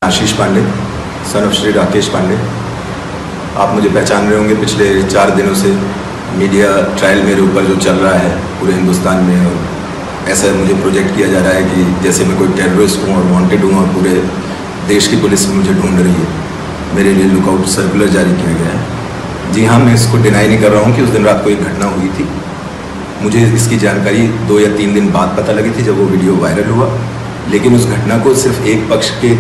Ashish Pandey, son of Shri Rakesh Pandey. आप मुझे पहचान रहे होंगे, पिछले 4 दिनों से मीडिया ट्रायल मेरे ऊपर जो चल रहा है पूरे हिंदुस्तान में, और ऐसा मुझे प्रोजेक्ट किया जा रहा है कि जैसे मैं कोई टेररिस्ट हूँ और वांटेड हूँ और पूरे देश की पुलिस मुझे ढूंढ रही है। मेरे लिए लुकआउट सर्कुलर जारी किया गया है। जी हाँ, मैं इसको डिनाई नहीं कर रहा हूँ कि उस दिन रात को एक घटना हुई थी। मुझे इसकी जानकारी 2 या 3 दिन बाद पता लगी थी जब वो वीडियो वायरल हुआ, लेकिन उस घटना को सिर्फ एक पक्ष के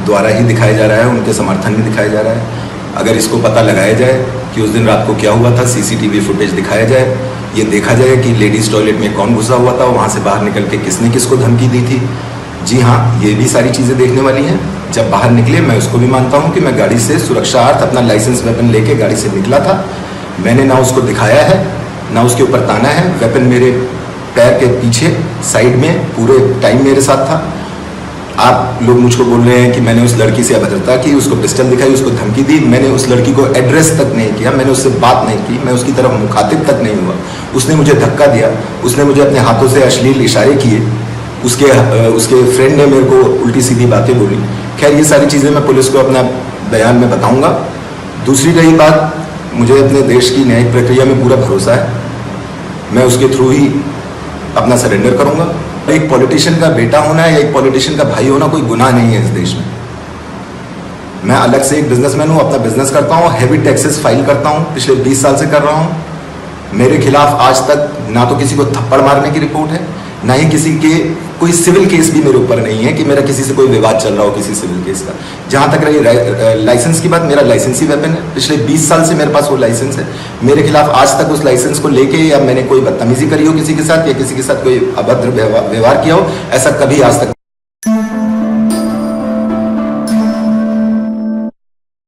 द्वारा ही दिखाया जा रहा है, उनके समर्थन में दिखाया जा रहा है। अगर इसको पता लगाया जाए कि उस दिन रात को क्या हुआ था, सीसीटीवी फुटेज दिखाया जाए, ये देखा जाए कि लेडीज़ टॉयलेट में कौन घुसा हुआ था, वहाँ से बाहर निकल के किसने किसको धमकी दी थी। जी हाँ, ये भी सारी चीज़ें देखने वाली हैं। जब बाहर निकले, मैं उसको भी मानता हूँ कि मैं गाड़ी से सुरक्षार्थ अपना लाइसेंस वेपन लेके गाड़ी से निकला था। मैंने ना उसको दिखाया है, ना उसके ऊपर ताना है। वेपन मेरे पैर के पीछे साइड में पूरे टाइम मेरे साथ था। आप लोग मुझको बोल रहे हैं कि मैंने उस लड़की से अभद्रता की, उसको पिस्टल दिखाई, उसको धमकी दी। मैंने उस लड़की को एड्रेस तक नहीं किया, मैंने उससे बात नहीं की, मैं उसकी तरफ मुखातिब तक नहीं हुआ। उसने मुझे धक्का दिया, उसने मुझे अपने हाथों से अश्लील इशारे किए, उसके फ्रेंड ने मेरे को उल्टी सीधी बातें बोली। खैर, ये सारी चीज़ें मैं पुलिस को अपना बयान में बताऊँगा। दूसरी रही बात, मुझे अपने देश की न्यायिक प्रक्रिया में पूरा भरोसा है। मैं उसके थ्रू ही अपना सरेंडर करूँगा। एक पॉलिटिशियन का बेटा होना या एक पॉलिटिशियन का भाई होना कोई गुनाह नहीं है इस देश में। मैं अलग से एक बिजनेसमैन हूँ, अपना बिजनेस करता हूँ, हैवी टैक्सेस फाइल करता हूँ, पिछले 20 साल से कर रहा हूँ। मेरे खिलाफ आज तक ना तो किसी को थप्पड़ मारने की रिपोर्ट है, ना ही किसी के कोई सिविल केस भी मेरे ऊपर नहीं है कि मेरा किसी से कोई विवाद चल रहा हो किसी सिविल केस का। जहाँ तक रही लाइसेंस की बात, मेरा लाइसेंस ही वेपन है। पिछले 20 साल से मेरे पास वो लाइसेंस है। मेरे खिलाफ आज तक उस लाइसेंस को लेके या मैंने कोई बदतमीजी करी हो किसी के साथ या किसी के साथ कोई अभद्र व्यवहार किया हो, ऐसा कभी आज तक